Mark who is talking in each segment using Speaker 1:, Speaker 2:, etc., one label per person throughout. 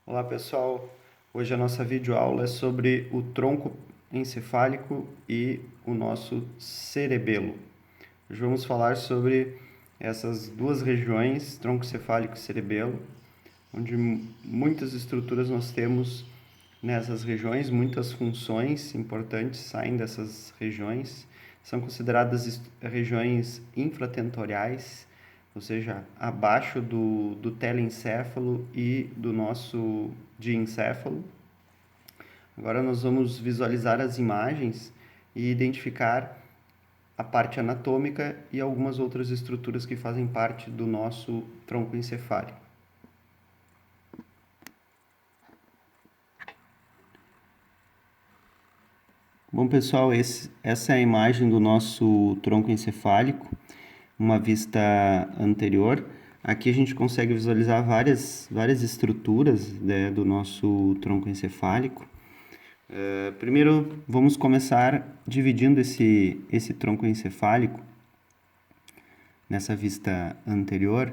Speaker 1: Olá pessoal, hoje a nossa videoaula é sobre o tronco encefálico e o nosso cerebelo. Hoje vamos falar sobre essas duas regiões, tronco encefálico e cerebelo, onde muitas estruturas nós temos nessas regiões, muitas funções importantes saem dessas regiões, são consideradas regiões infratentoriais, ou seja, abaixo do telencéfalo e do nosso diencéfalo. Agora nós vamos visualizar as imagens e identificar a parte anatômica e algumas outras estruturas que fazem parte do nosso tronco encefálico. Bom, pessoal, essa é a imagem do nosso tronco encefálico, uma vista anterior. Aqui a gente consegue visualizar várias estruturas, né, do nosso tronco encefálico. Primeiro, vamos começar dividindo esse tronco encefálico, nessa vista anterior,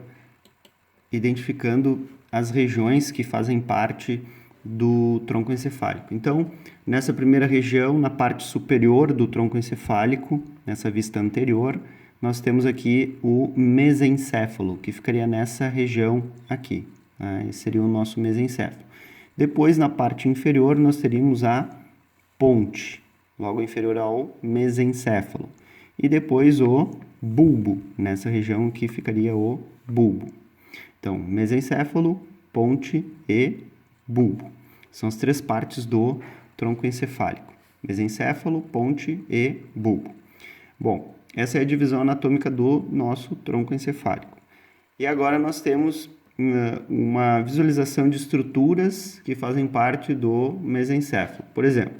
Speaker 1: identificando as regiões que fazem parte do tronco encefálico. Então, nessa primeira região, na parte superior do tronco encefálico, nessa vista anterior, nós temos aqui o mesencéfalo, que ficaria nessa região aqui. Né? Esse seria o nosso mesencéfalo. Depois, na parte inferior, nós teríamos a ponte, logo inferior ao mesencéfalo. E depois o bulbo, nessa região aqui ficaria o bulbo. Então, mesencéfalo, ponte e bulbo. São as três partes do tronco encefálico. Mesencéfalo, ponte e bulbo. Bom, essa é a divisão anatômica do nosso tronco encefálico. E agora nós temos uma visualização de estruturas que fazem parte do mesencéfalo. Por exemplo,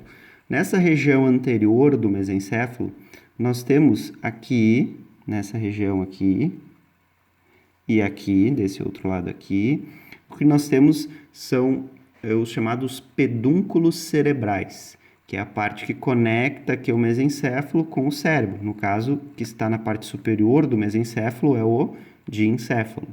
Speaker 1: nessa região anterior do mesencéfalo, nós temos aqui, nessa região aqui, e aqui, desse outro lado aqui, o que nós temos são os chamados pedúnculos cerebrais, que é a parte que conecta aqui o mesencéfalo com o cérebro. No caso, que está na parte superior do mesencéfalo é o diencéfalo.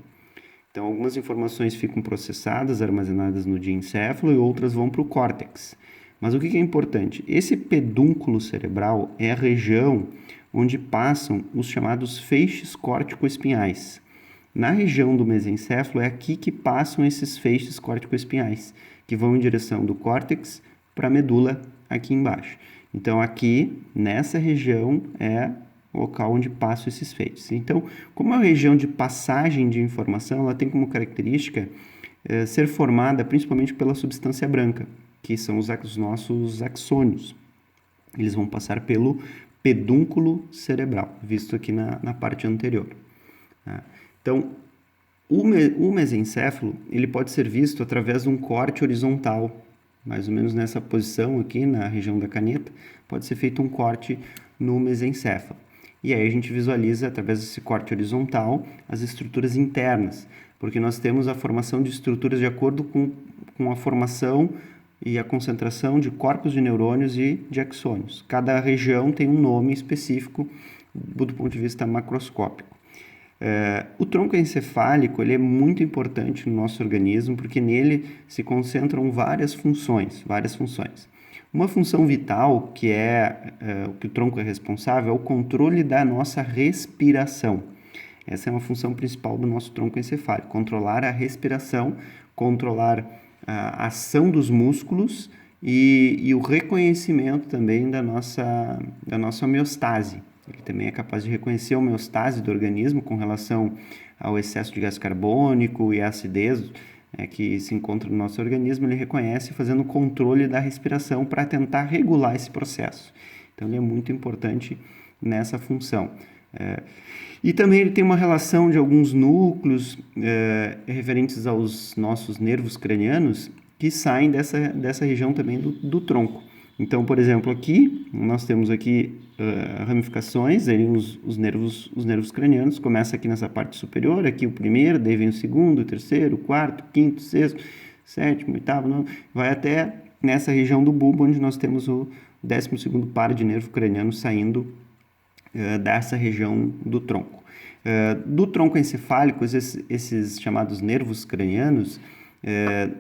Speaker 1: Então, algumas informações ficam processadas, armazenadas no diencéfalo e outras vão para o córtex. Mas o que é importante? Esse pedúnculo cerebral é a região onde passam os chamados feixes córtico-espinhais. Na região do mesencéfalo é aqui que passam esses feixes córtico-espinhais, que vão em direção do córtex para a medula aqui embaixo. Então, aqui, nessa região, é o local onde passam esses feixes. Então, como é uma região de passagem de informação, ela tem como característica ser formada principalmente pela substância branca, que são os nossos axônios. Eles vão passar pelo pedúnculo cerebral, visto aqui na parte anterior. Tá? Então, o mesencéfalo ele pode ser visto através de um corte horizontal, mais ou menos nessa posição aqui, na região da caneta, pode ser feito um corte no mesencéfalo. E aí a gente visualiza, através desse corte horizontal, as estruturas internas, porque nós temos a formação de estruturas de acordo com a formação e a concentração de corpos de neurônios e de axônios. Cada região tem um nome específico do ponto de vista macroscópico. O tronco encefálico ele é muito importante no nosso organismo porque nele se concentram várias funções. Uma função vital que o que o tronco é responsável é o controle da nossa respiração. Essa é uma função principal do nosso tronco encefálico, controlar a respiração, controlar a ação dos músculos e o reconhecimento também da nossa homeostase. Ele também é capaz de reconhecer a homeostase do organismo com relação ao excesso de gás carbônico e a acidez que se encontra no nosso organismo. Ele reconhece fazendo controle da respiração para tentar regular esse processo. Então, ele é muito importante nessa função. E também ele tem uma relação de alguns núcleos referentes aos nossos nervos cranianos que saem dessa região também do tronco. Então, por exemplo, aqui nós temos aqui ramificações, os nervos cranianos, começa aqui nessa parte superior, aqui o primeiro, daí vem o segundo, o terceiro, o quarto, o quinto, o sexto, sétimo, oitavo, nono, vai até nessa região do bulbo, onde nós temos o 12º par de nervo craniano saindo dessa região do tronco. Do tronco encefálico, esses chamados nervos cranianos,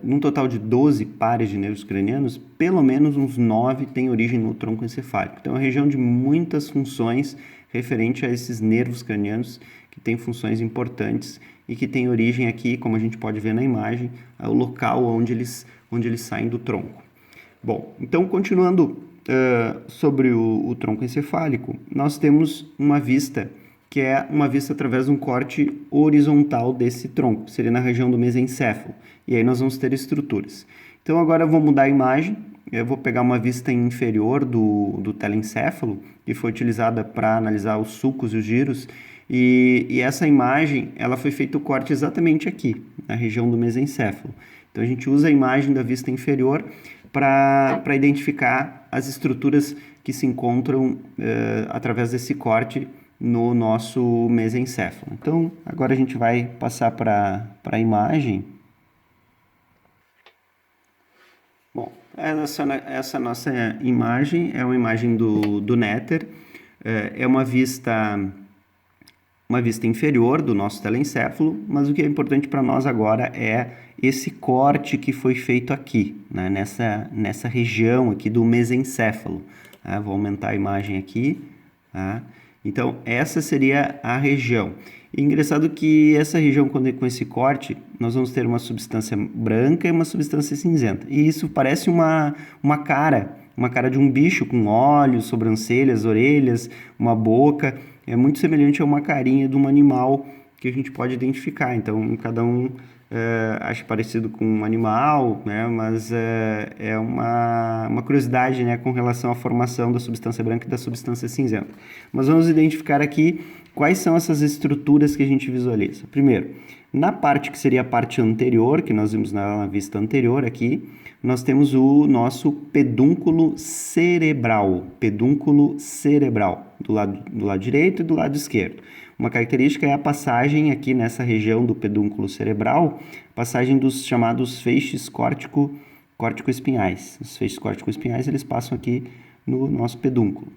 Speaker 1: num total de 12 pares de nervos cranianos, pelo menos uns 9 têm origem no tronco encefálico. Então, é uma região de muitas funções referente a esses nervos cranianos que têm funções importantes e que têm origem aqui, como a gente pode ver na imagem, o local onde eles saem do tronco. Bom, então, continuando sobre o tronco encefálico, nós temos uma vista que é uma vista através de um corte horizontal desse tronco, seria na região do mesencéfalo, e aí nós vamos ter estruturas. Então agora eu vou mudar a imagem, eu vou pegar uma vista inferior do telencéfalo, que foi utilizada para analisar os sulcos e os giros, e essa imagem, ela foi feito o corte exatamente aqui, na região do mesencéfalo. Então a gente usa a imagem da vista inferior para identificar as estruturas que se encontram através desse corte no nosso mesencéfalo. Então, agora a gente vai passar para a imagem. Bom, essa nossa imagem é uma imagem do Netter, é uma vista inferior do nosso telencéfalo, mas o que é importante para nós agora é esse corte que foi feito aqui, né, nessa região aqui do mesencéfalo. Tá? Vou aumentar a imagem aqui. Tá? Então, essa seria a região. E engraçado que essa região, com esse corte, nós vamos ter uma substância branca e uma substância cinzenta. E isso parece uma cara de um bicho com olhos, sobrancelhas, orelhas, uma boca. É muito semelhante a uma carinha de um animal que a gente pode identificar. Então, cada um acha parecido com um animal, né? Mas é uma curiosidade, né, com relação à formação da substância branca e da substância cinzenta. Mas vamos identificar aqui quais são essas estruturas que a gente visualiza. Primeiro, na parte que seria a parte anterior, que nós vimos na vista anterior aqui, nós temos o nosso pedúnculo cerebral, do lado direito e do lado esquerdo. Uma característica é a passagem aqui nessa região do pedúnculo cerebral, passagem dos chamados feixes córtico-espinhais. Os feixes córtico-espinhais, eles passam aqui no nosso pedúnculo.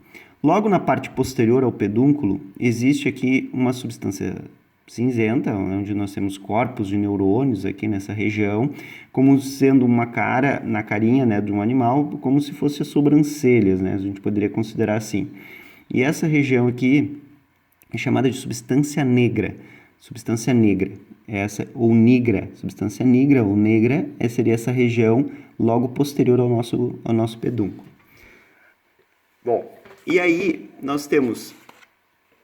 Speaker 1: Logo na parte posterior ao pedúnculo, existe aqui uma substância cinzenta, onde nós temos corpos de neurônios aqui nessa região, como sendo uma cara, na carinha, né, de um animal, como se fosse as sobrancelhas, né, a gente poderia considerar assim. E essa região aqui é chamada de substância negra, ou nigra, substância nigra ou negra, seria essa região logo posterior ao nosso pedúnculo. Bom, e aí nós temos,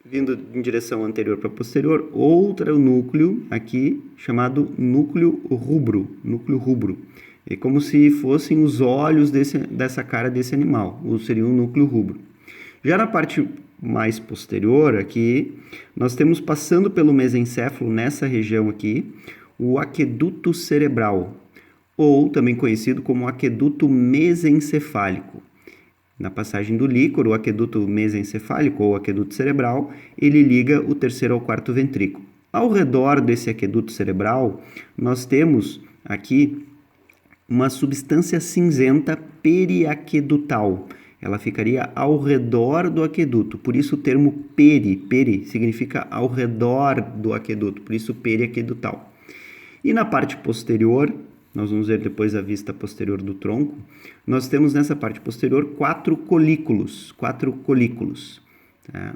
Speaker 1: vindo em direção anterior para posterior, outro núcleo aqui chamado núcleo rubro. É como se fossem os olhos dessa cara desse animal, ou seria um núcleo rubro. Já na parte mais posterior aqui, nós temos passando pelo mesencéfalo, nessa região aqui, o aqueduto cerebral, ou também conhecido como aqueduto mesencefálico. Na passagem do líquor, o aqueduto mesencefálico ou aqueduto cerebral, ele liga o terceiro ao quarto ventrículo. Ao redor desse aqueduto cerebral, nós temos aqui uma substância cinzenta periaquedutal. Ela ficaria ao redor do aqueduto, por isso o termo peri significa ao redor do aqueduto, por isso periaquedutal. E na parte posterior, nós vamos ver depois a vista posterior do tronco, nós temos nessa parte posterior quatro colículos, tá?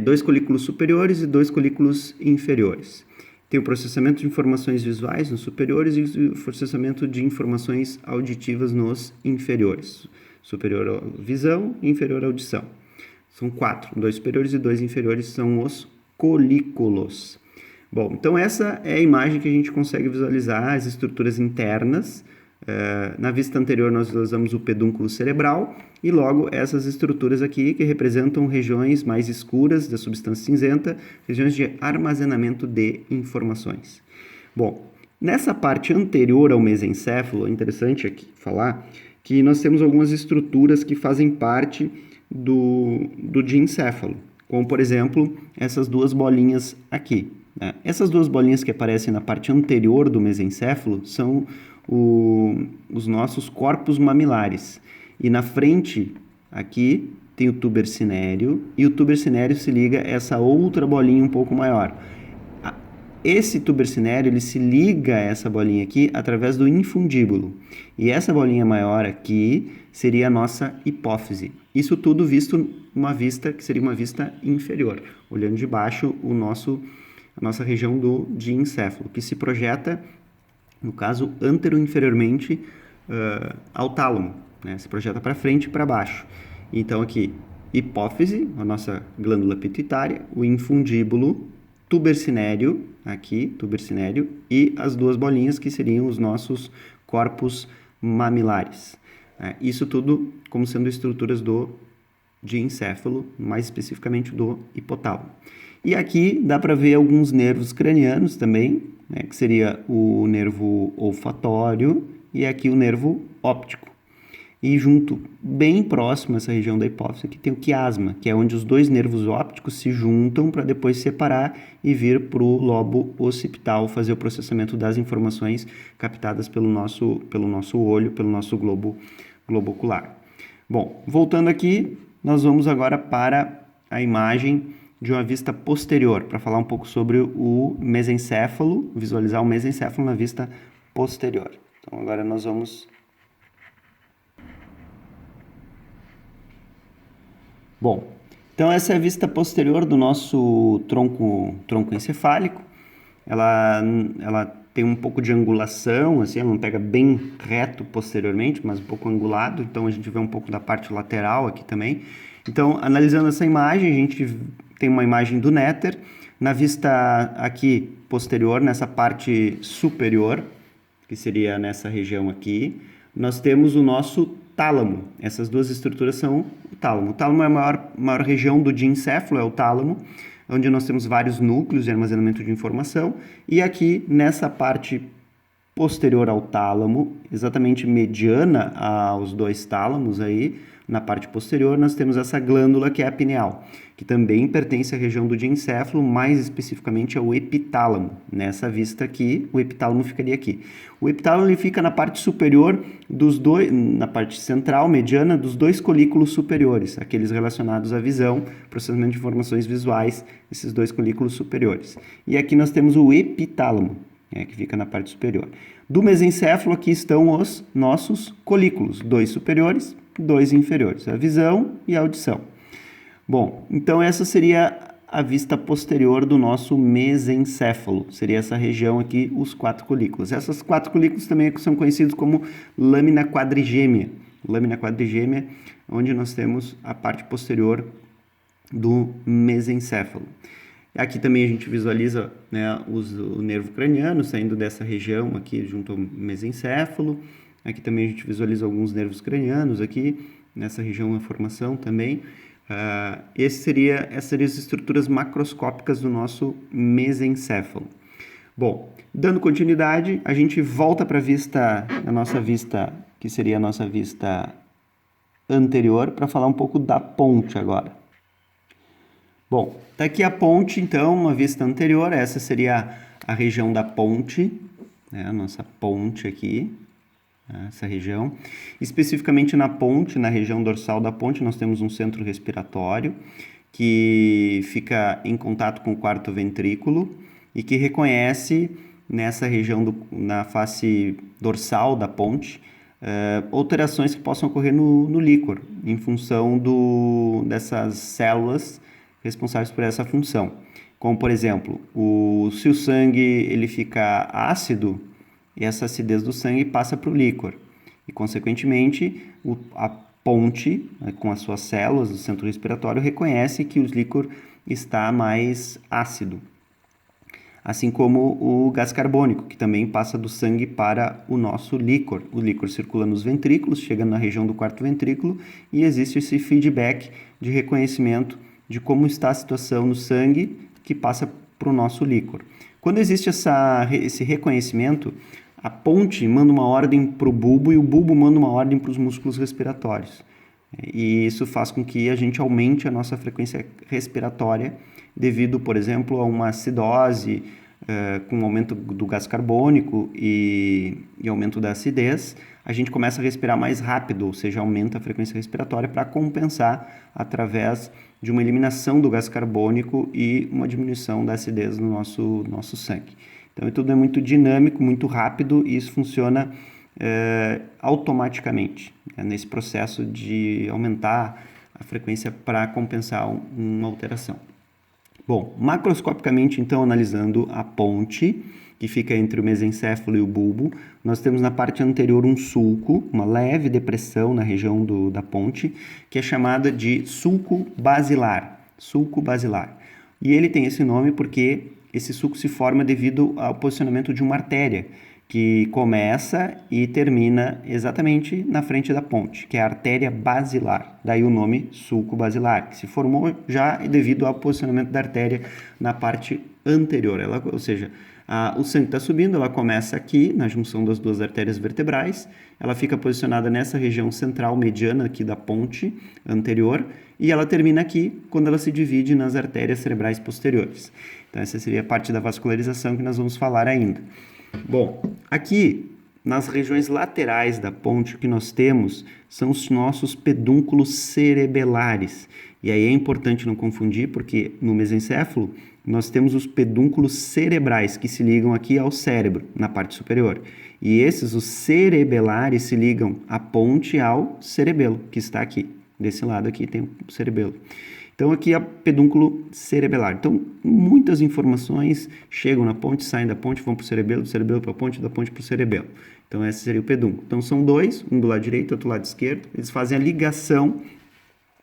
Speaker 1: Dois colículos superiores e dois colículos inferiores. Tem o processamento de informações visuais nos superiores e o processamento de informações auditivas nos inferiores. Superior à visão e inferior à audição. São quatro, dois superiores e dois inferiores são os colículos. Bom, então essa é a imagem que a gente consegue visualizar as estruturas internas. Na vista anterior nós usamos o pedúnculo cerebral e logo essas estruturas aqui que representam regiões mais escuras da substância cinzenta, regiões de armazenamento de informações. Bom, nessa parte anterior ao mesencéfalo, é interessante aqui falar que nós temos algumas estruturas que fazem parte do diencéfalo, como por exemplo essas duas bolinhas aqui. Né? Essas duas bolinhas que aparecem na parte anterior do mesencéfalo são os nossos corpos mamilares. E na frente, aqui, tem o tuber cinéreo, e o tuber cinéreo se liga a essa outra bolinha um pouco maior. esse tubercinério, ele se liga a essa bolinha aqui através do infundíbulo. E essa bolinha maior aqui seria a nossa hipófise. Isso tudo visto uma vista que seria uma vista inferior, olhando de baixo a nossa região do diencéfalo, que se projeta, no caso, antero-inferiormente ao tálamo, né? Se projeta para frente e para baixo. Então aqui, hipófise, a nossa glândula pituitária, o infundíbulo, tubercinério, aqui, tubercinério, e as duas bolinhas que seriam os nossos corpos mamilares. Isso tudo como sendo estruturas do diencéfalo, mais especificamente do hipotálamo. E aqui dá para ver alguns nervos cranianos também, né, que seria o nervo olfatório e aqui o nervo óptico. E junto, bem próximo a essa região da hipófise, aqui tem o quiasma, que é onde os dois nervos ópticos se juntam para depois separar e vir para o lobo occipital fazer o processamento das informações captadas pelo nosso olho, pelo nosso globo ocular. Bom, voltando aqui, nós vamos agora para a imagem de uma vista posterior, para falar um pouco sobre o mesencéfalo, visualizar o mesencéfalo na vista posterior. Então agora nós vamos... Bom, então essa é a vista posterior do nosso tronco encefálico. Ela tem um pouco de angulação, assim, ela não pega bem reto posteriormente, mas um pouco angulado. Então a gente vê um pouco da parte lateral aqui também. Então, analisando essa imagem, a gente tem uma imagem do néter. Na vista aqui posterior, nessa parte superior, que seria nessa região aqui, nós temos o nosso tálamo. Essas duas estruturas são o tálamo. O tálamo é a maior região do diencéfalo, é o tálamo, onde nós temos vários núcleos de armazenamento de informação. E aqui, nessa parte posterior ao tálamo, exatamente mediana aos dois tálamos aí, na parte posterior, nós temos essa glândula que é a pineal, que também pertence à região do diencéfalo, mais especificamente ao epitálamo. Nessa vista aqui, o epitálamo ficaria aqui. O epitálamo ele fica na parte superior dos dois, na parte central, mediana, dos dois colículos superiores, aqueles relacionados à visão, processamento de informações visuais, esses dois colículos superiores. E aqui nós temos o epitálamo, que fica na parte superior. Do mesencéfalo, aqui estão os nossos colículos, dois superiores, dois inferiores, a visão e a audição. Bom, então essa seria a vista posterior do nosso mesencéfalo, seria essa região aqui, os quatro colículos. Essas quatro colículos também são conhecidos como lâmina quadrigêmea, onde nós temos a parte posterior do mesencéfalo. Aqui também a gente visualiza, né, o nervo craniano saindo dessa região aqui junto ao mesencéfalo. Aqui também a gente visualiza alguns nervos cranianos aqui, nessa região da formação também. Essas seriam as estruturas macroscópicas do nosso mesencéfalo. Bom, dando continuidade, a gente volta para a nossa vista, que seria a nossa vista anterior, para falar um pouco da ponte agora. Bom, tá aqui a ponte, então, uma vista anterior, essa seria a região da ponte, né, a nossa ponte aqui, essa região. Especificamente na ponte, na região dorsal da ponte, nós temos um centro respiratório que fica em contato com o quarto ventrículo e que reconhece nessa região, na face dorsal da ponte, alterações que possam ocorrer no líquor, em função dessas células responsáveis por essa função. Como, por exemplo, se o sangue ele fica ácido, essa acidez do sangue passa para o líquor. E, consequentemente, a ponte, né, com as suas células do centro respiratório, reconhece que o líquor está mais ácido. Assim como o gás carbônico, que também passa do sangue para o nosso líquor. O líquor circula nos ventrículos, chega na região do quarto ventrículo e existe esse feedback de reconhecimento de como está a situação no sangue que passa para o nosso líquor. Quando existe esse reconhecimento, a ponte manda uma ordem para o bulbo e o bulbo manda uma ordem para os músculos respiratórios. E isso faz com que a gente aumente a nossa frequência respiratória devido, por exemplo, a uma acidose, com o aumento do gás carbônico e aumento da acidez, a gente começa a respirar mais rápido, ou seja, aumenta a frequência respiratória para compensar através de uma eliminação do gás carbônico e uma diminuição da acidez no nosso sangue. Então, tudo é muito dinâmico, muito rápido e isso funciona automaticamente, né, nesse processo de aumentar a frequência para compensar uma alteração. Bom, macroscopicamente, então, analisando a ponte, que fica entre o mesencéfalo e o bulbo, nós temos na parte anterior um sulco, uma leve depressão na região da ponte, que é chamada de sulco basilar. Sulco basilar. E ele tem esse nome porque esse sulco se forma devido ao posicionamento de uma artéria, que começa e termina exatamente na frente da ponte, que é a artéria basilar. Daí o nome sulco basilar, que se formou já devido ao posicionamento da artéria na parte anterior. Ou seja, o sangue está subindo, ela começa aqui, na junção das duas artérias vertebrais, ela fica posicionada nessa região central mediana aqui da ponte anterior, e ela termina aqui, quando ela se divide nas artérias cerebrais posteriores. Então essa seria a parte da vascularização que nós vamos falar ainda. Bom, aqui nas regiões laterais da ponte o que nós temos são os nossos pedúnculos cerebelares. E aí é importante não confundir, porque no mesencéfalo nós temos os pedúnculos cerebrais que se ligam aqui ao cérebro, na parte superior. E os cerebelares, se ligam à ponte ao cerebelo, que está aqui. Desse lado aqui tem o cerebelo. Então, aqui é o pedúnculo cerebelar. Então, muitas informações chegam na ponte, saem da ponte, vão para o cerebelo, do cerebelo para a ponte, da ponte para o cerebelo. Então, esse seria o pedúnculo. Então, são dois, um do lado direito, outro do lado esquerdo. Eles fazem a ligação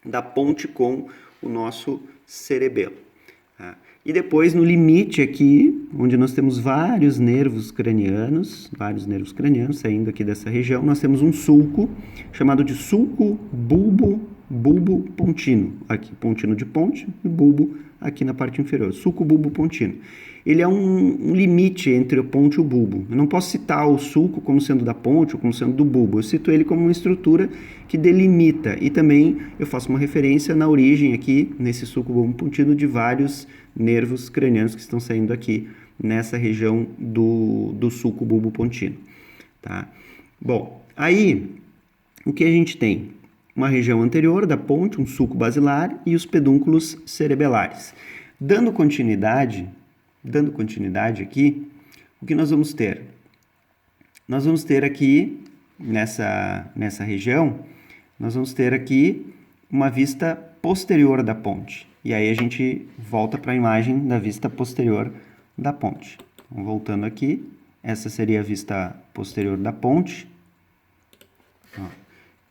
Speaker 1: da ponte com o nosso cerebelo. Tá? E depois, no limite aqui, onde nós temos vários nervos cranianos saindo aqui dessa região, nós temos um sulco chamado de sulco bulbo pontino, aqui pontino de ponte e bulbo aqui na parte inferior, sulco bulbo pontino. Ele é um limite entre a ponte e o bulbo. Eu não posso citar o sulco como sendo da ponte ou como sendo do bulbo, eu cito ele como uma estrutura que delimita e também eu faço uma referência na origem aqui, nesse sulco bulbo pontino, de vários nervos cranianos que estão saindo aqui nessa região do sulco bulbo pontino. Tá? Bom, aí o que a gente tem? Uma região anterior da ponte, um sulco basilar e os pedúnculos cerebelares. Dando continuidade aqui, o que nós vamos ter? Nós vamos ter aqui, nessa região, nós vamos ter aqui uma vista posterior da ponte. E aí a gente volta para a imagem da vista posterior da ponte. Então, voltando aqui, essa seria a vista posterior da ponte.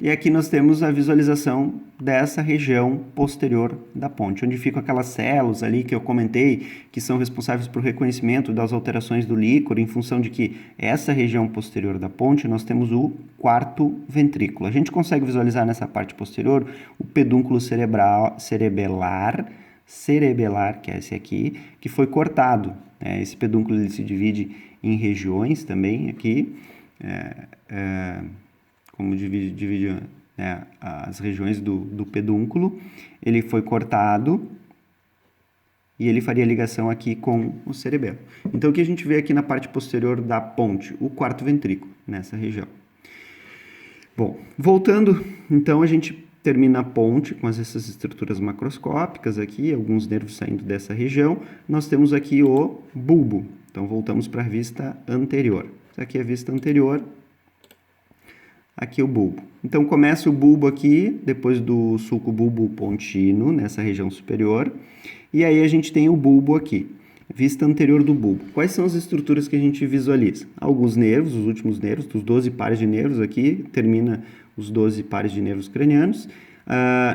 Speaker 1: E aqui nós temos a visualização dessa região posterior da ponte, onde ficam aquelas células ali que eu comentei, que são responsáveis por reconhecimento das alterações do líquor, em função de que essa região posterior da ponte nós temos o quarto ventrículo. A gente consegue visualizar nessa parte posterior o pedúnculo cerebelar, que é esse aqui, que foi cortado. Esse pedúnculo ele se divide em regiões também aqui, como divide as regiões do pedúnculo, ele foi cortado e ele faria ligação aqui com o cerebelo. Então, o que a gente vê aqui na parte posterior da ponte? O quarto ventrículo, nessa região. Bom, voltando, então a gente termina a ponte com essas estruturas macroscópicas aqui, alguns nervos saindo dessa região. Nós temos aqui o bulbo. Então, voltamos para a vista anterior. Essa aqui é a vista anterior. Aqui o bulbo. Então, começa o bulbo aqui, depois do sulco bulbo pontino, nessa região superior. E aí a gente tem o bulbo aqui, vista anterior do bulbo. Quais são as estruturas que a gente visualiza? Alguns nervos, os últimos nervos, dos 12 pares de nervos aqui, termina os 12 pares de nervos cranianos.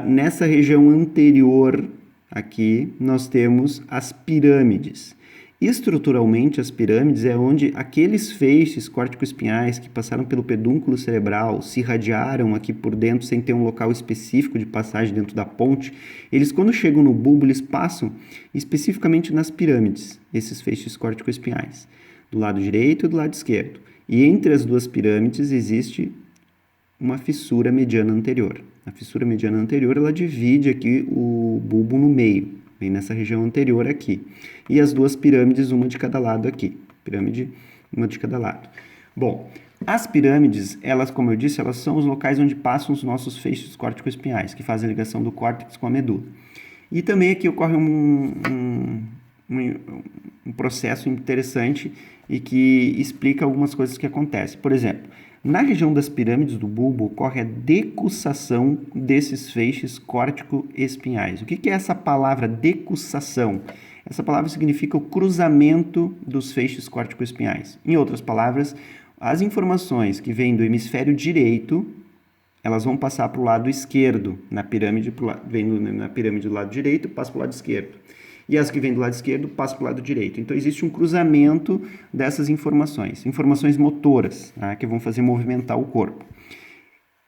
Speaker 1: Nessa região anterior aqui, nós temos as pirâmides. Estruturalmente, as pirâmides é onde aqueles feixes córtico-espinhais que passaram pelo pedúnculo cerebral, se irradiaram aqui por dentro sem ter um local específico de passagem dentro da ponte, eles quando chegam no bulbo, eles passam especificamente nas pirâmides, esses feixes córtico-espinhais, do lado direito e do lado esquerdo. E entre as duas pirâmides existe uma fissura mediana anterior. A fissura mediana anterior, ela divide aqui o bulbo no meio. vem nessa região anterior aqui. E as duas pirâmides, uma de cada lado aqui. Pirâmide, uma de cada lado. Bom, as pirâmides, elas, como eu disse, elas são os locais onde passam os nossos feixes córtico-espinhais, que fazem a ligação do córtex com a medula. E também aqui ocorre um processo interessante e que explica algumas coisas que acontecem. Por exemplo, na região das pirâmides do bulbo ocorre a decussação desses feixes córtico-espinhais. O que é essa palavra decussação? Essa palavra significa o cruzamento dos feixes córtico-espinhais. Em outras palavras, as informações que vêm do hemisfério direito, elas vão passar para o lado esquerdo, na pirâmide do lado direito, passa para o lado esquerdo. E as que vêm do lado esquerdo passam para o lado direito. Então, existe um cruzamento dessas informações motoras, tá, que vão fazer movimentar o corpo.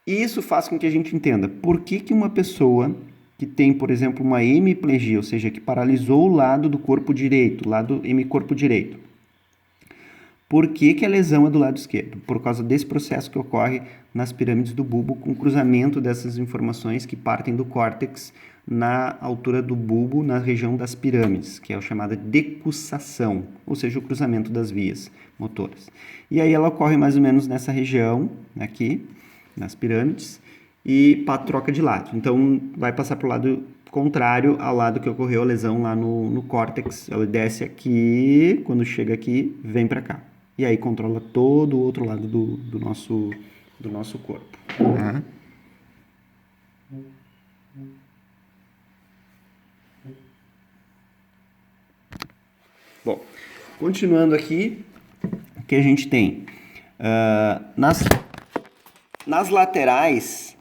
Speaker 1: E isso faz com que a gente entenda por que uma pessoa que tem, por exemplo, uma hemiplegia, ou seja, que paralisou o lado do corpo direito, lado hemicorpo direito, por que a lesão é do lado esquerdo? Por causa desse processo que ocorre nas pirâmides do bulbo, com o cruzamento dessas informações que partem do córtex na altura do bulbo, na região das pirâmides, que é o chamado decussação, ou seja, o cruzamento das vias motoras. E aí ela ocorre mais ou menos nessa região, aqui, nas pirâmides, e troca de lado. Então, vai passar para o lado contrário ao lado que ocorreu a lesão lá no córtex. Ela desce aqui, quando chega aqui, vem para cá. E aí controla todo o outro lado do nosso corpo. Tá? Bom, continuando aqui, o que a gente tem? Nas laterais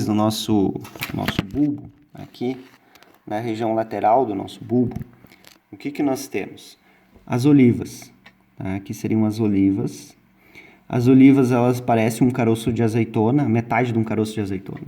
Speaker 1: do nosso bulbo, aqui, na região lateral do nosso bulbo, o que nós temos? As olivas. Tá? Aqui seriam as olivas. As olivas, elas parecem um caroço de azeitona, metade de um caroço de azeitona.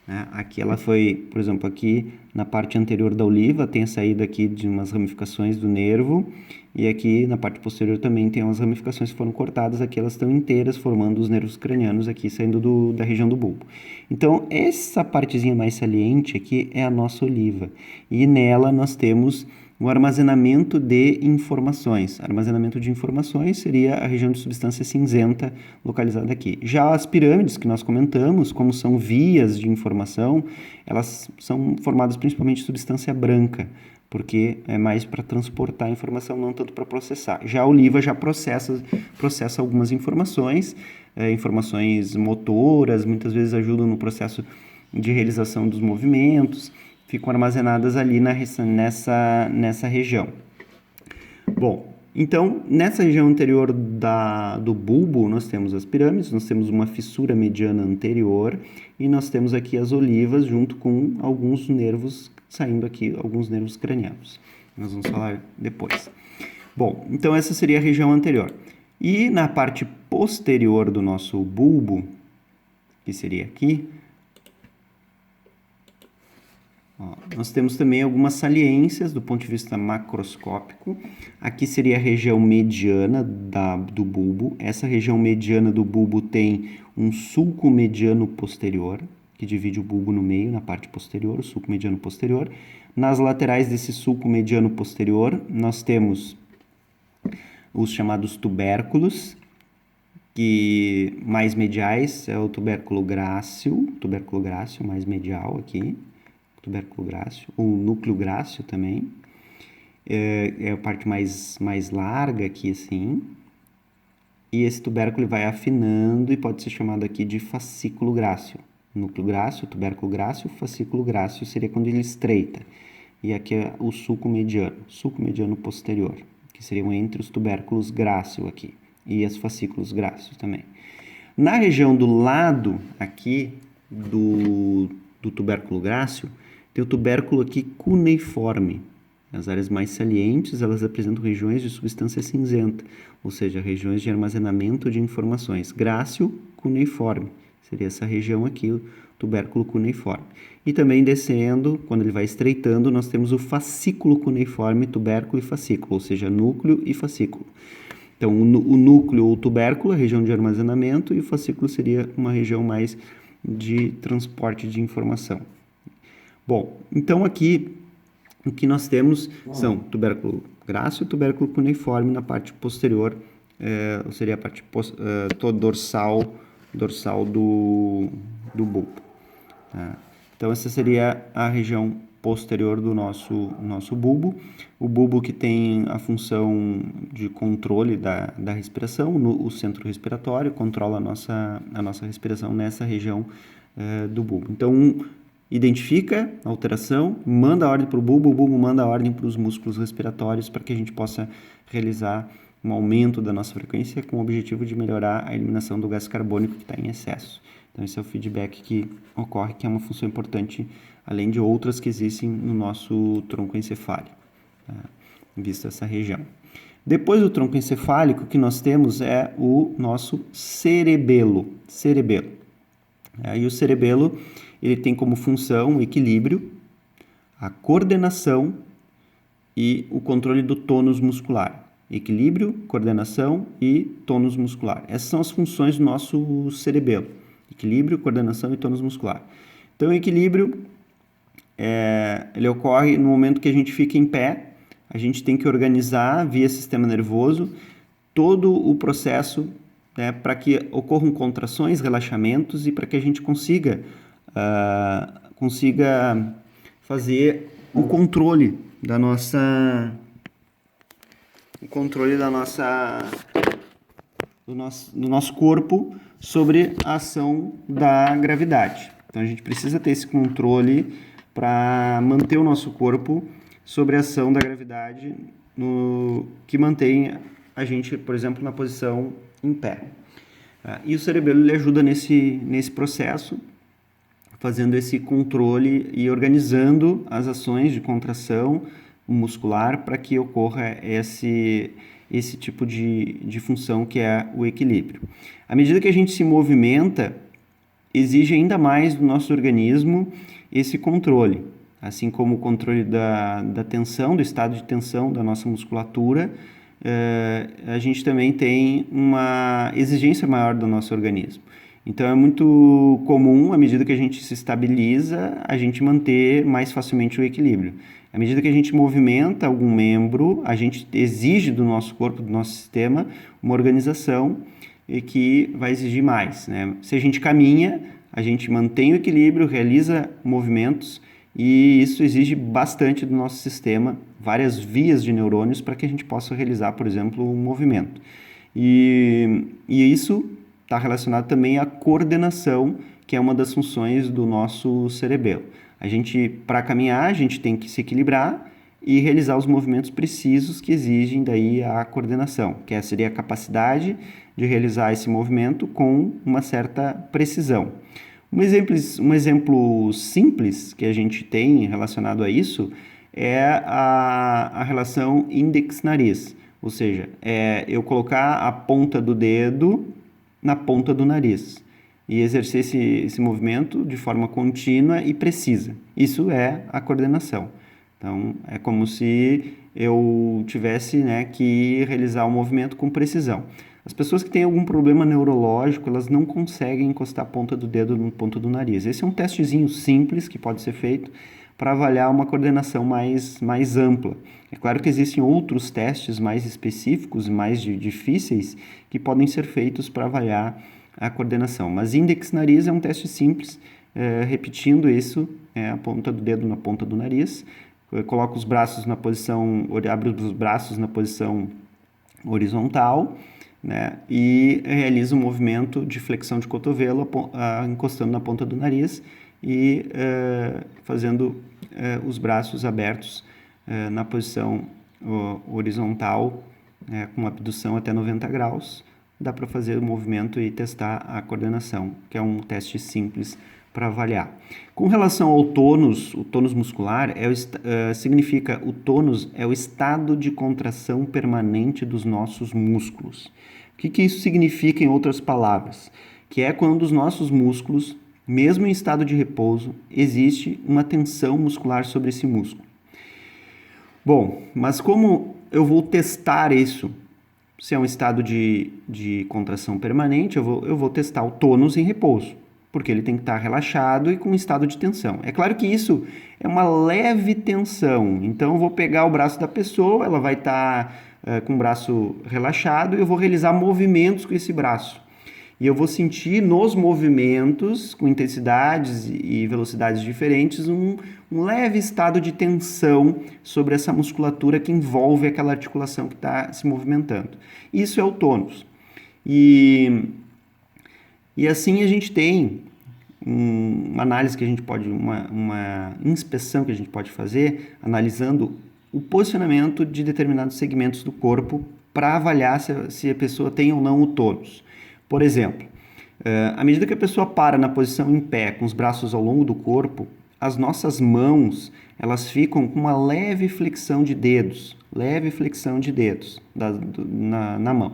Speaker 1: Né? Aqui ela foi, por exemplo, aqui na parte anterior da oliva tem a saída aqui de umas ramificações do nervo, e aqui na parte posterior também tem umas ramificações que foram cortadas, aqui elas estão inteiras, formando os nervos cranianos aqui, saindo da região do bulbo. Então, essa partezinha mais saliente aqui é a nossa oliva, e nela nós temos o armazenamento de informações. Armazenamento de informações seria a região de substância cinzenta localizada aqui. Já as pirâmides que nós comentamos, como são vias de informação, elas são formadas principalmente de substância branca, porque é mais para transportar a informação, não tanto para processar. Já a oliva já processa algumas informações, informações motoras, muitas vezes ajudam no processo de realização dos movimentos, ficam armazenadas ali nessa região. Bom, então, nessa região anterior do bulbo, nós temos as pirâmides, nós temos uma fissura mediana anterior e nós temos aqui as olivas junto com alguns nervos saindo aqui, alguns nervos cranianos. Nós vamos falar depois. Bom, então essa seria a região anterior. E na parte posterior do nosso bulbo, que seria aqui, nós temos também algumas saliências do ponto de vista macroscópico. Aqui seria a região mediana do bulbo. Essa região mediana do bulbo tem um sulco mediano posterior, que divide o bulbo no meio, na parte posterior, o sulco mediano posterior. Nas laterais desse sulco mediano posterior, nós temos os chamados tubérculos, que mais mediais é o tubérculo grácil mais medial aqui. Tubérculo grácil, o núcleo grácil também, é a parte mais larga aqui assim, e esse tubérculo vai afinando e pode ser chamado aqui de fascículo grácil. Núcleo grácil, tubérculo grácil, fascículo grácil seria quando ele estreita, e aqui é o sulco mediano posterior, que seriam entre os tubérculos grácil aqui, e os fascículos gráceos também. Na região do lado aqui do tubérculo grácil, tem o tubérculo aqui cuneiforme. As áreas mais salientes, elas apresentam regiões de substância cinzenta, ou seja, regiões de armazenamento de informações. Grácil, cuneiforme, seria essa região aqui, o tubérculo cuneiforme. E também descendo, quando ele vai estreitando, nós temos o fascículo cuneiforme, tubérculo e fascículo, ou seja, núcleo e fascículo. Então, o núcleo ou tubérculo, a região de armazenamento, e o fascículo seria uma região mais de transporte de informação. Bom, então aqui o que nós temos são tubérculo grácil e tubérculo cuneiforme na parte posterior, ou seria a parte dorsal do bulbo. Tá? Então, essa seria a região posterior do nosso bulbo. O bulbo que tem a função de controle da respiração, o centro respiratório, controla a nossa respiração nessa região do bulbo. Então, identifica a alteração, manda a ordem para o bulbo manda a ordem para os músculos respiratórios para que a gente possa realizar um aumento da nossa frequência com o objetivo de melhorar a eliminação do gás carbônico que está em excesso. Então, esse é o feedback que ocorre, que é uma função importante, além de outras que existem no nosso tronco encefálico, tá? Vista essa região. Depois do tronco encefálico, o que nós temos é o nosso cerebelo. E o cerebelo, ele tem como função o equilíbrio, a coordenação e o controle do tônus muscular. Equilíbrio, coordenação e tônus muscular. Essas são as funções do nosso cerebelo. Equilíbrio, coordenação e tônus muscular. Então, o equilíbrio, ele ocorre no momento que a gente fica em pé. A gente tem que organizar via sistema nervoso todo o processo, né, para que ocorram contrações, relaxamentos e para que a gente consiga fazer o controle do nosso corpo sobre a ação da gravidade. Então, a gente precisa ter esse controle para manter o nosso corpo sobre a ação da gravidade que mantém a gente, por exemplo, na posição em pé. E o cerebelo ele ajuda nesse processo, fazendo esse controle e organizando as ações de contração muscular para que ocorra esse tipo de função que é o equilíbrio. À medida que a gente se movimenta, exige ainda mais do nosso organismo esse controle, assim como o controle da tensão, do estado de tensão da nossa musculatura. A gente também tem uma exigência maior do nosso organismo. Então, é muito comum, à medida que a gente se estabiliza, a gente manter mais facilmente o equilíbrio. À medida que a gente movimenta algum membro, a gente exige do nosso corpo, do nosso sistema, uma organização que vai exigir mais, né? Se a gente caminha, a gente mantém o equilíbrio, realiza movimentos e isso exige bastante do nosso sistema, várias vias de neurônios para que a gente possa realizar, por exemplo, um movimento. E isso está relacionado também à coordenação, que é uma das funções do nosso cerebelo. Para caminhar, a gente tem que se equilibrar e realizar os movimentos precisos que exigem daí a coordenação, que seria a capacidade de realizar esse movimento com uma certa precisão. Um exemplo simples que a gente tem relacionado a isso é a relação índex-nariz, ou seja, eu colocar a ponta do dedo na ponta do nariz e exercer esse movimento de forma contínua e precisa. Isso é a coordenação. Então, é como se eu tivesse, né, que realizar o movimento com precisão. As pessoas que têm algum problema neurológico, elas não conseguem encostar a ponta do dedo no ponto do nariz. Esse é um testezinho simples que pode ser feito para avaliar uma coordenação mais ampla. É claro que existem outros testes mais específicos, mais difíceis, que podem ser feitos para avaliar a coordenação. Mas índex-nariz é um teste simples, repetindo isso, a ponta do dedo na ponta do nariz, coloca os braços na posição, abre os braços na posição horizontal, né, e realiza um movimento de flexão de cotovelo, encostando na ponta do nariz e fazendo os braços abertos na posição horizontal, com abdução até 90 graus. Dá para fazer o movimento e testar a coordenação, que é um teste simples para avaliar. Com relação ao tônus, o tônus muscular significa, o tônus é o estado de contração permanente dos nossos músculos. O que isso significa em outras palavras? Que é quando os nossos músculos, mesmo em estado de repouso, existe uma tensão muscular sobre esse músculo. Bom, mas como eu vou testar isso? Se é um estado de contração permanente, eu vou testar o tônus em repouso. porque ele tem que estar relaxado e com um estado de tensão. É claro que isso é uma leve tensão, então eu vou pegar o braço da pessoa, ela vai estar com o braço relaxado e eu vou realizar movimentos com esse braço. E eu vou sentir nos movimentos, com intensidades e velocidades diferentes, um leve estado de tensão sobre essa musculatura que envolve aquela articulação que está se movimentando. Isso é o tônus. E assim a gente tem uma análise que a gente pode, uma inspeção que a gente pode fazer, analisando o posicionamento de determinados segmentos do corpo para avaliar se a pessoa tem ou não o tônus. Por exemplo, à medida que a pessoa para na posição em pé, com os braços ao longo do corpo, as nossas mãos, elas ficam com uma leve flexão de dedos na mão.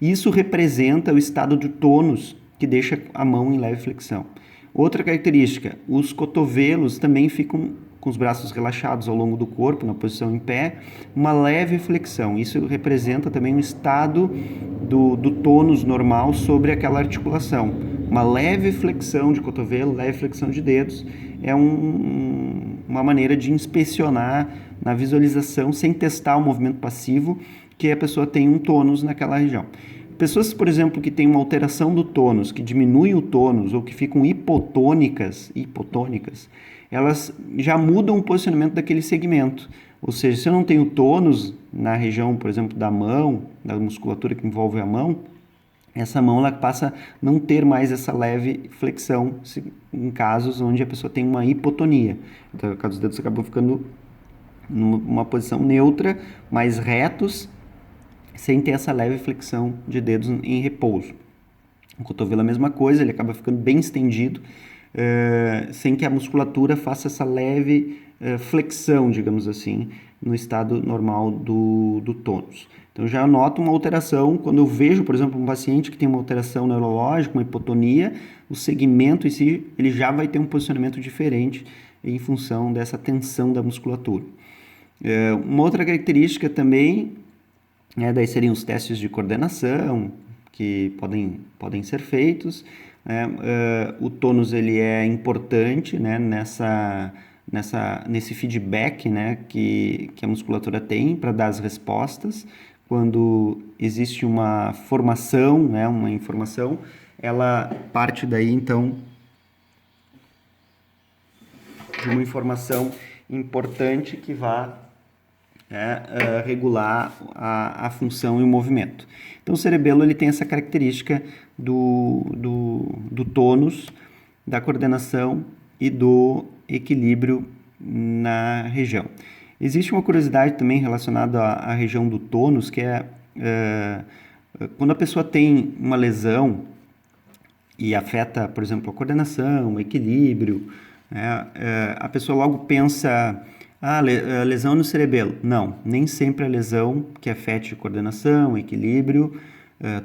Speaker 1: Isso representa o estado de tônus que deixa a mão em leve flexão. Outra característica, os cotovelos também ficam com os braços relaxados ao longo do corpo, na posição em pé, uma leve flexão. Isso representa também um estado do tônus normal sobre aquela articulação. Uma leve flexão de cotovelo, leve flexão de dedos, é uma maneira de inspecionar na visualização, sem testar o movimento passivo, que a pessoa tem um tônus naquela região. Pessoas, por exemplo, que têm uma alteração do tônus, que diminuem o tônus ou que ficam hipotônicas, elas já mudam o posicionamento daquele segmento. Ou seja, se eu não tenho tônus na região, por exemplo, da mão, da musculatura que envolve a mão, essa mão ela passa a não ter mais essa leve flexão em casos onde a pessoa tem uma hipotonia. Então, os dedos acabam ficando numa posição neutra, mais retos, sem ter essa leve flexão de dedos em repouso. O cotovelo é a mesma coisa, ele acaba ficando bem estendido, sem que a musculatura faça essa leve flexão, digamos assim, no estado normal do tônus. Então já noto uma alteração, quando eu vejo, por exemplo, um paciente que tem uma alteração neurológica, uma hipotonia, o segmento em si, ele já vai ter um posicionamento diferente em função dessa tensão da musculatura. Uma outra característica também, daí seriam os testes de coordenação, que podem ser feitos. O tônus ele é importante, né, nesse feedback, né, que a musculatura tem para dar as respostas. Quando existe uma formação, né, uma informação, ela parte daí, então, de uma informação importante que vai regular a função e o movimento. Então, o cerebelo ele tem essa característica do tônus, da coordenação e do equilíbrio na região. Existe uma curiosidade também relacionada à região do tônus, que é quando a pessoa tem uma lesão e afeta, por exemplo, a coordenação, o equilíbrio, a pessoa logo pensa, lesão no cerebelo. Não, nem sempre a lesão que afete coordenação, equilíbrio,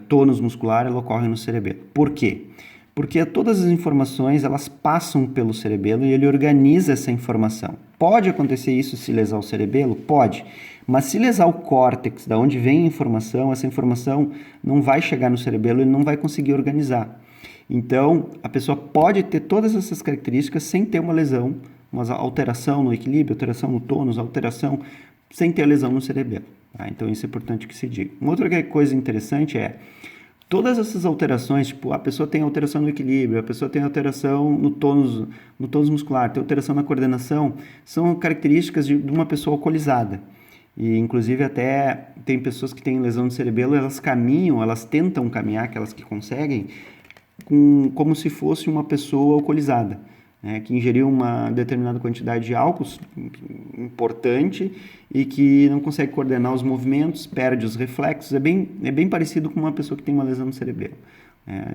Speaker 1: tônus muscular, ela ocorre no cerebelo. Por quê? Porque todas as informações, elas passam pelo cerebelo e ele organiza essa informação. Pode acontecer isso se lesar o cerebelo? Pode. Mas se lesar o córtex, da onde vem a informação, essa informação não vai chegar no cerebelo e não vai conseguir organizar. Então, a pessoa pode ter todas essas características sem ter uma lesão, uma alteração no equilíbrio, alteração no tônus, alteração sem ter lesão no cerebelo. Tá? Então, isso é importante que se diga. Uma outra coisa interessante é todas essas alterações, tipo, a pessoa tem alteração no equilíbrio, a pessoa tem alteração no tônus muscular, tem alteração na coordenação, são características de uma pessoa alcoolizada. E, inclusive, até tem pessoas que têm lesão no cerebelo, elas caminham, elas tentam caminhar, aquelas que conseguem, como se fosse uma pessoa alcoolizada, né, que ingeriu uma determinada quantidade de álcool importante e que não consegue coordenar os movimentos, perde os reflexos. É bem parecido com uma pessoa que tem uma lesão no cerebelo.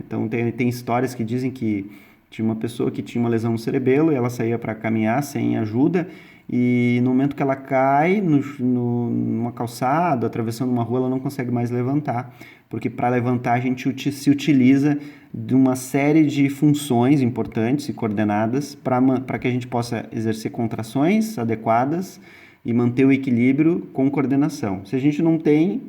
Speaker 1: Então, tem histórias que dizem que tinha uma pessoa que tinha uma lesão no cerebelo e ela saía para caminhar sem ajuda e no momento que ela cai numa calçada, atravessando uma rua, ela não consegue mais levantar, porque para levantar a gente se utiliza de uma série de funções importantes e coordenadas para que a gente possa exercer contrações adequadas e manter o equilíbrio com coordenação. Se a gente não tem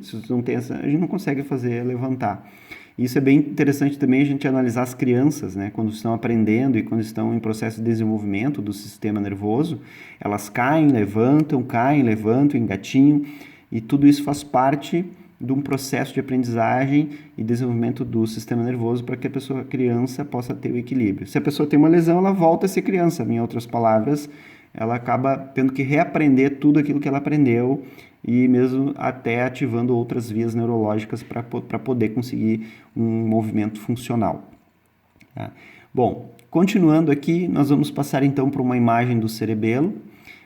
Speaker 1: essa, a gente não consegue levantar. Isso é bem interessante também a gente analisar as crianças, né? Quando estão aprendendo e quando estão em processo de desenvolvimento do sistema nervoso, elas caem, levantam, engatinham, e tudo isso faz parte de um processo de aprendizagem e desenvolvimento do sistema nervoso para que a criança possa ter o equilíbrio. Se a pessoa tem uma lesão, ela volta a ser criança, em outras palavras, ela acaba tendo que reaprender tudo aquilo que ela aprendeu e mesmo até ativando outras vias neurológicas para poder conseguir um movimento funcional. Tá? Bom, continuando aqui, nós vamos passar então para uma imagem do cerebelo.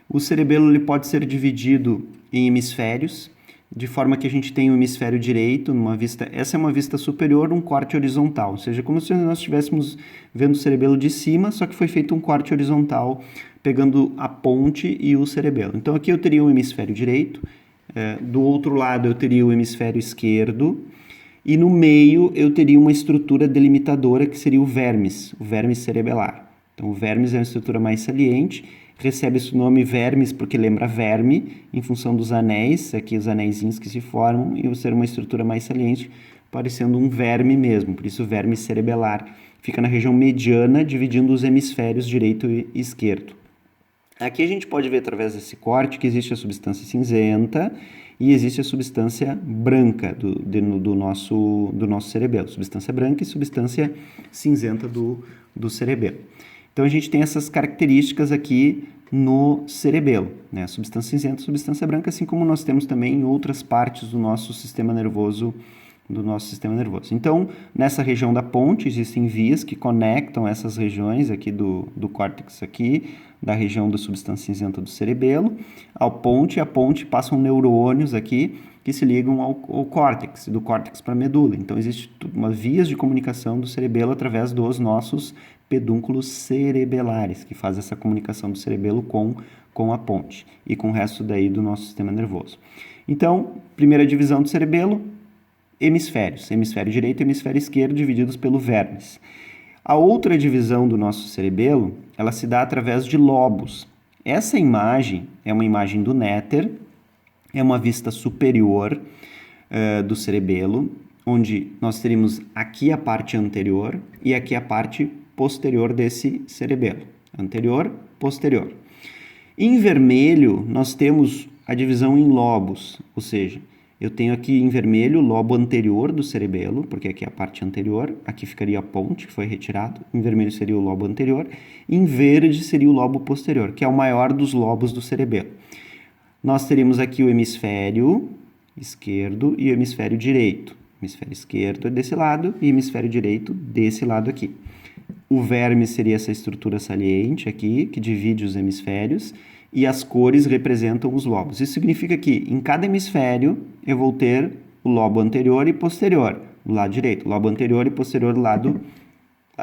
Speaker 1: O cerebelo ele pode ser dividido em hemisférios, de forma que a gente tem o hemisfério direito, numa vista, essa é uma vista superior, um corte horizontal, ou seja, como se nós estivéssemos vendo o cerebelo de cima, só que foi feito um corte horizontal, pegando a ponte e o cerebelo. Então aqui eu teria o hemisfério direito, do outro lado eu teria o hemisfério esquerdo, e no meio eu teria uma estrutura delimitadora que seria o vermes cerebelar. Então o vermes é uma estrutura mais saliente, recebe esse nome vermes porque lembra verme, em função dos anéis, aqui os anéisinhos que se formam, e ser uma estrutura mais saliente, parecendo um verme mesmo, por isso verme cerebelar. Fica na região mediana, dividindo os hemisférios direito e esquerdo. Aqui a gente pode ver através desse corte que existe a substância cinzenta e existe a substância branca do nosso cerebelo. Substância branca e substância cinzenta do cerebelo. Então a gente tem essas características aqui no cerebelo, né? Substância cinzenta e substância branca, assim como nós temos também em outras partes do nosso sistema nervoso. Então, nessa região da ponte, existem vias que conectam essas regiões aqui do córtex aqui, da região da substância cinzenta do cerebelo, ao ponte, e a ponte passam neurônios aqui que se ligam ao córtex, do córtex para a medula. Então, existe uma vias de comunicação do cerebelo através dos nossos pedúnculos cerebelares, que faz essa comunicação do cerebelo com a ponte e com o resto daí do nosso sistema nervoso. Então, primeira divisão do cerebelo, hemisférios, hemisfério direito e hemisfério esquerdo divididos pelo vermes. A outra divisão do nosso cerebelo, ela se dá através de lobos. Essa imagem é uma imagem do néter, é uma vista superior do cerebelo, onde nós teríamos aqui a parte anterior e aqui a parte posterior desse cerebelo. Anterior, posterior. Em vermelho, nós temos a divisão em lobos, ou seja, eu tenho aqui em vermelho o lobo anterior do cerebelo, porque aqui é a parte anterior, aqui ficaria a ponte, que foi retirado, em vermelho seria o lobo anterior, em verde seria o lobo posterior, que é o maior dos lobos do cerebelo. Nós teríamos aqui o hemisfério esquerdo e o hemisfério direito. O hemisfério esquerdo é desse lado e o hemisfério direito desse lado aqui. O verme seria essa estrutura saliente aqui, que divide os hemisférios, e as cores representam os lobos. Isso significa que em cada hemisfério eu vou ter o lobo anterior e posterior, do lado direito. O lobo anterior e posterior do lado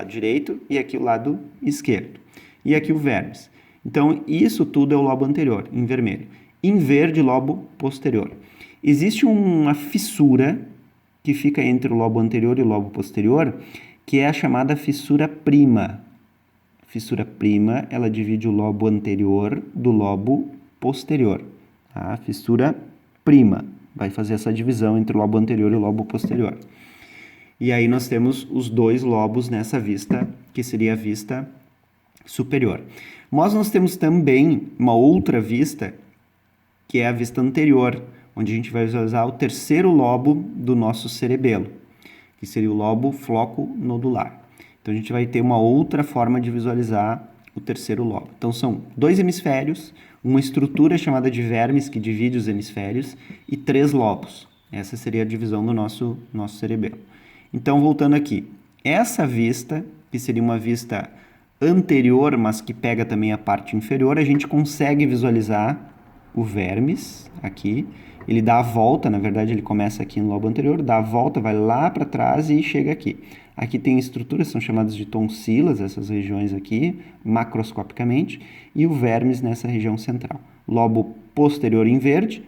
Speaker 1: direito e aqui o lado esquerdo. E aqui o vermes. Então, isso tudo é o lobo anterior, em vermelho. Em verde, lobo posterior. Existe uma fissura que fica entre o lobo anterior e o lobo posterior, que é a chamada fissura prima. Fissura prima, ela divide o lobo anterior do lobo posterior. A fissura prima vai fazer essa divisão entre o lobo anterior e o lobo posterior. E aí nós temos os dois lobos nessa vista, que seria a vista superior. Mas nós temos também uma outra vista, que é a vista anterior, onde a gente vai visualizar o terceiro lobo do nosso cerebelo, que seria o lobo floco-nodular. Então, a gente vai ter uma outra forma de visualizar o terceiro lobo. Então, são dois hemisférios, uma estrutura chamada de vermes que divide os hemisférios e três lobos. Essa seria a divisão do nosso cerebelo. Então, voltando aqui, essa vista, que seria uma vista anterior, mas que pega também a parte inferior, a gente consegue visualizar o vermes aqui. Ele dá a volta, na verdade ele começa aqui no lobo anterior, dá a volta, vai lá para trás e chega aqui. Aqui tem estruturas, são chamadas de tonsilas, essas regiões aqui, macroscopicamente, e o vermes nessa região central. Lobo posterior em verde,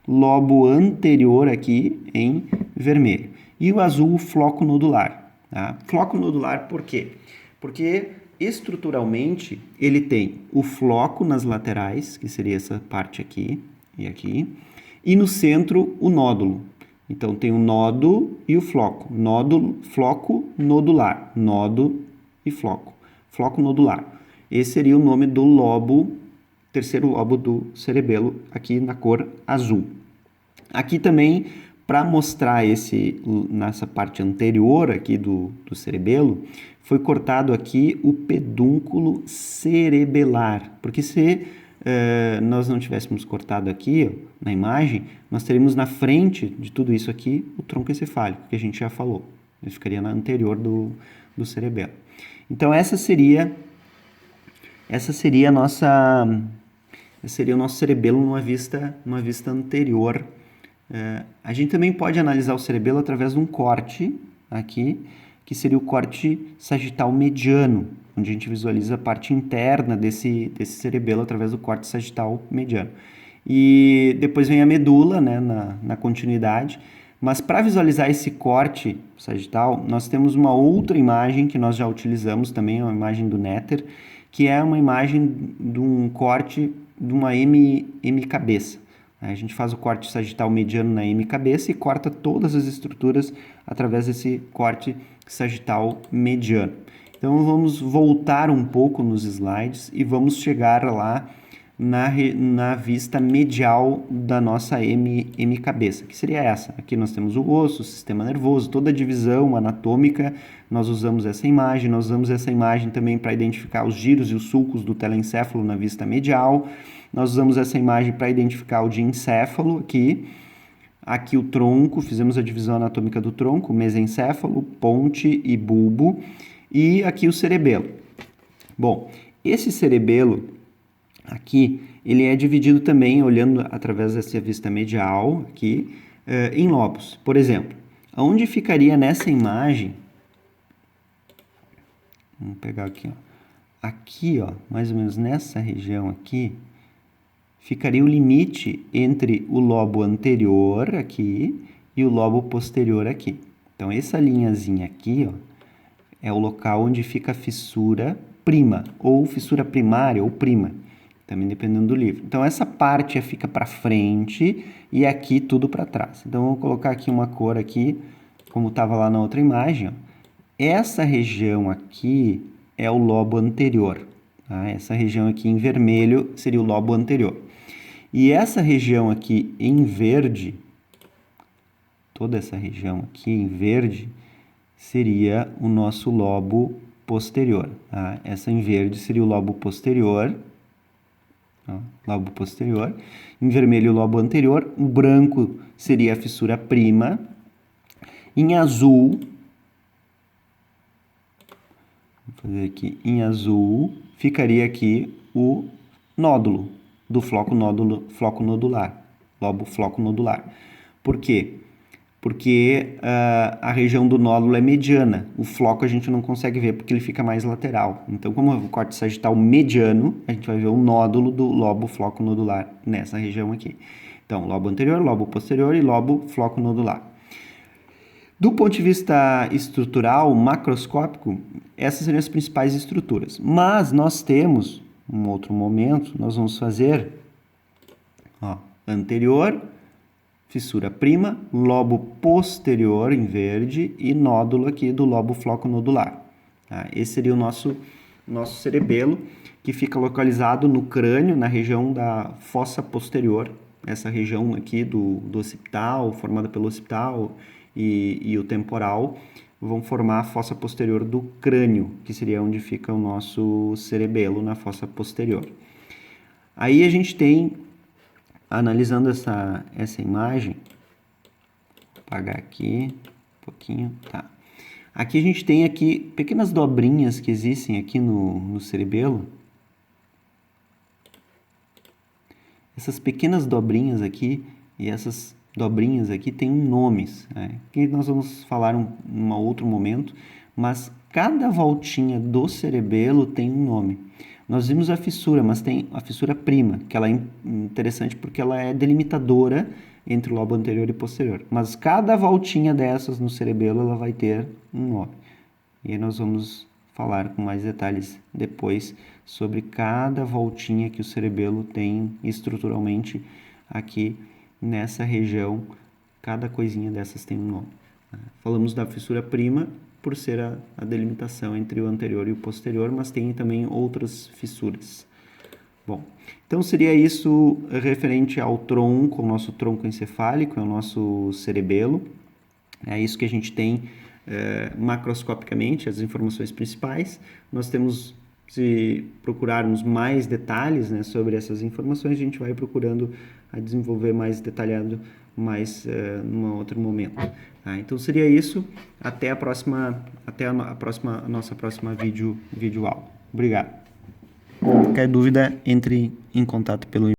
Speaker 1: lobo anterior aqui em vermelho. E o azul, o floco nodular. Tá? Floco nodular por quê? Porque estruturalmente ele tem o floco nas laterais, que seria essa parte aqui e aqui, e no centro o nódulo. Então, tem o nodo e o floco. Nódulo, floco nodular. Nodo e floco. Floco nodular. Esse seria o nome do lobo, terceiro lobo do cerebelo, aqui na cor azul. Aqui também, para mostrar nessa parte anterior aqui do cerebelo, foi cortado aqui o pedúnculo cerebelar, porque se nós não tivéssemos cortado aqui, ó, na imagem, nós teríamos na frente de tudo isso aqui o tronco encefálico, que a gente já falou. Ele ficaria na anterior do cerebelo. Então, essa seria a nossa... Esse seria o nosso cerebelo numa vista anterior. A gente também pode analisar o cerebelo através de um corte aqui, que seria o corte sagital mediano, onde a gente visualiza a parte interna desse cerebelo através do corte sagital mediano. E depois vem a medula, né, na continuidade. Mas para visualizar esse corte sagital, nós temos uma outra imagem que nós já utilizamos também, uma imagem do Netter, que é uma imagem de um corte de uma M-cabeça. A gente faz o corte sagital mediano na M-cabeça e corta todas as estruturas através desse corte sagital mediano. Então, vamos voltar um pouco nos slides e vamos chegar lá na vista medial da nossa M-cabeça, que seria essa. Aqui nós temos o osso, o sistema nervoso, toda a divisão anatômica, nós usamos essa imagem. Nós usamos essa imagem também para identificar os giros e os sulcos do telencéfalo na vista medial. Nós usamos essa imagem para identificar o diencéfalo aqui o tronco, fizemos a divisão anatômica do tronco, mesencéfalo, ponte e bulbo, e aqui o cerebelo. Bom, esse cerebelo aqui, ele é dividido também, olhando através dessa vista medial aqui, em lobos. Por exemplo, onde ficaria nessa imagem, vamos pegar aqui, ó, aqui, ó, mais ou menos nessa região aqui, ficaria o limite entre o lobo anterior aqui e o lobo posterior aqui. Então, essa linhazinha aqui, ó, é o local onde fica a fissura prima, ou fissura primária, ou prima, também dependendo do livro. Então, essa parte fica para frente e aqui tudo para trás. Então, vou colocar aqui uma cor aqui, como estava lá na outra imagem, ó. Essa região aqui é o lobo anterior. Tá? Essa região aqui em vermelho seria o lobo anterior. E essa região aqui em verde, toda essa região aqui em verde, seria o nosso lobo posterior. Tá? Essa em verde seria o lobo posterior. Ó, lobo posterior. Em vermelho, o lobo anterior. O branco seria a fissura prima. Em azul, vou fazer aqui, em azul, ficaria aqui o nódulo do floco nodular, lobo floco nodular. Por quê? Porque a região do nódulo é mediana. O floco a gente não consegue ver porque ele fica mais lateral. Então, como é o corte sagital mediano, a gente vai ver o nódulo do lobo floco nodular nessa região aqui. Então, lobo anterior, lobo posterior e lobo floco nodular. Do ponto de vista estrutural, macroscópico, essas seriam as principais estruturas. Mas nós temos, um outro momento, nós vamos fazer, ó, anterior, fissura prima, lobo posterior em verde e nódulo aqui do lobo floco nodular. Tá? Esse seria o nosso cerebelo, que fica localizado no crânio, na região da fossa posterior, essa região aqui do occipital, formada pelo occipital e o temporal, vão formar a fossa posterior do crânio, que seria onde fica o nosso cerebelo, na fossa posterior. Aí a gente tem, analisando essa imagem, vou apagar aqui um pouquinho, tá. Aqui a gente tem aqui pequenas dobrinhas que existem aqui no cerebelo. Essas pequenas dobrinhas aqui e essas dobrinhas aqui têm nomes, né? Que nós vamos falar em outro momento, mas cada voltinha do cerebelo tem um nome. Nós vimos a fissura, mas tem a fissura prima, que ela é interessante porque ela é delimitadora entre o lobo anterior e posterior. Mas cada voltinha dessas no cerebelo, ela vai ter um nome. E aí nós vamos falar com mais detalhes depois sobre cada voltinha que o cerebelo tem estruturalmente aqui nessa região Cada coisinha dessas tem um nome. Falamos da fissura prima por ser a delimitação entre o anterior e o posterior, mas tem também outras fissuras. Bom, então seria isso referente ao tronco, o nosso tronco encefálico, é o nosso cerebelo. É isso que a gente tem macroscopicamente, as informações principais. Nós temos, se procurarmos mais detalhes, né, sobre essas informações, a gente vai procurando a desenvolver mais detalhado num outro momento. Tá? Então seria isso. Até a nossa próxima vídeo aula. Obrigado. Qualquer dúvida, entre em contato pelo e-mail.